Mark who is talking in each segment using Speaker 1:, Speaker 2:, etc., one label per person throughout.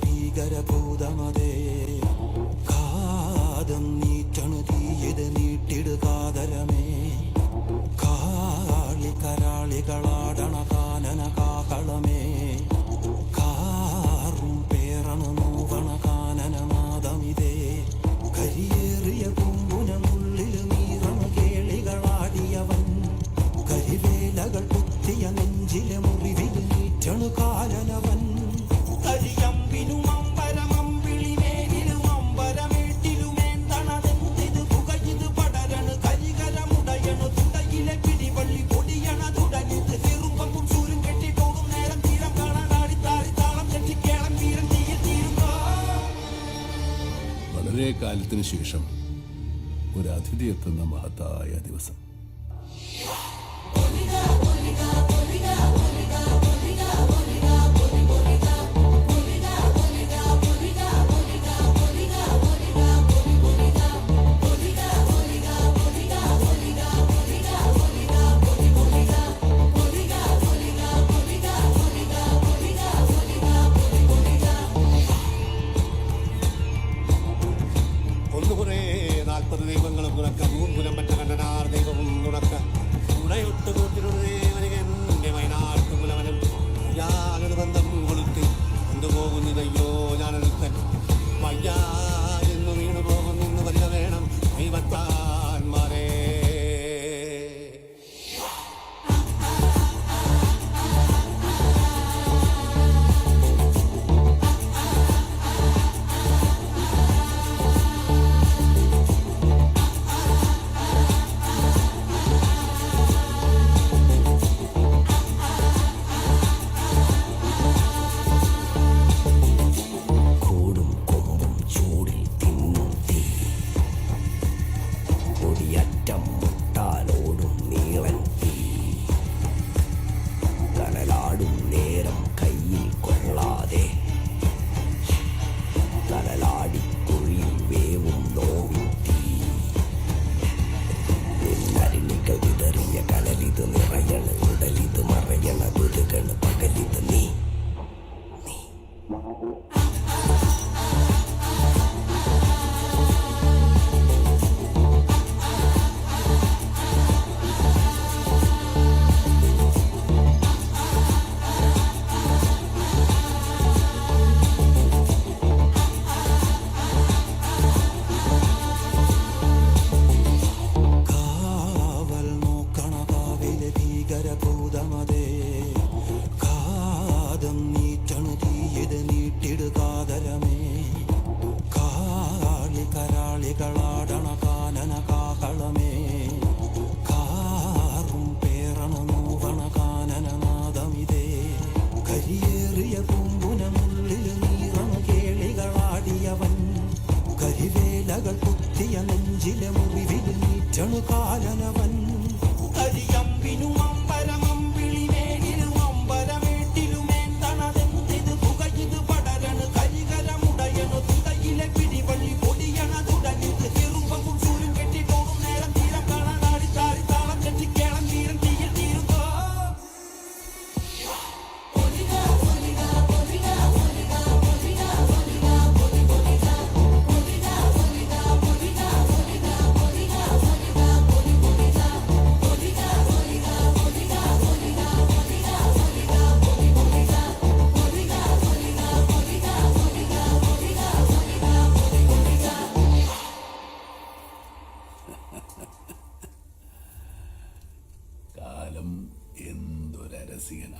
Speaker 1: ഭീകരഭൂതമതേ കാതം നീറ്റണു തീയത് നീട്ടിടുകാതരമേ കാളി കരാളികളാടണ കാനന കാകളമേ കാറും പേറണു നോവണ കാനനനാദമിതേ കരിയേറിയ പൂമ്പുനമുള്ളിൽ നീറണു കേളികളാടിയവൻ കരിവേലകൾ കുത്തിയ നെഞ്ചിലെ മുറിവിൽ നീറ്റണു കാലനവൻ
Speaker 2: വളരെ കാലത്തിന് ശേഷം ഒരു അതിഥി എത്തുന്ന മഹത്തായ ദിവസം.
Speaker 3: ദൈവങ്ങളും തുണക്ക മൂർപുലം പറ്റ കണ്ടനാർ ദൈവവും തുണക്ക തുണയൊട്ട് കൂട്ടിനുടേ എൻ്റെ വയനാട്ടു മുലവനും ഞാനൊരു ബന്ധം കൊളുത്തി കൊണ്ടുപോകുന്നതയ്യോ ഞാനൊരുത്തൻ വയ്യാ എന്ന് വീണു പോകുന്നു വരിക വേണം ദൈവത്താന്മാരേ. നെഞ്ചിലെ മുറിവിൽ നീറ്റണു കാലനവൻ കരിയമ്പിനും അമ്പരമം വിളിമേലിലും അമ്പരമേട്ടിലുമേന്തണതെന്തിത് പുകയിത് പടരണു കരികരമുടയണു തുടയിലെ പിടിവള്ളി പൊടിയണ തുടങ്ങിത് ചെറുപ്പം കുസൂരും കെട്ടിട്ടോടും നേരം തീരം കാണാടി താരി താളം കെട്ടിക്കേളം തീരം തീയിൽ തീരുമ്പോ
Speaker 2: കാലം എന്തൊരരസികന.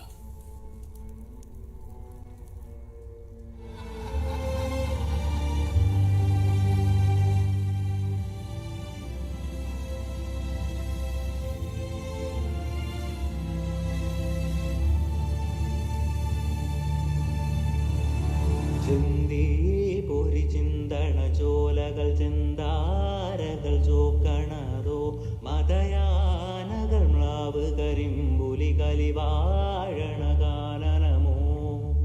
Speaker 1: ചിന്തി പൊരി ചിന്തണ ചോലകൾ ചിന്താരകൾ ചോക്കണ കലി വാഴണം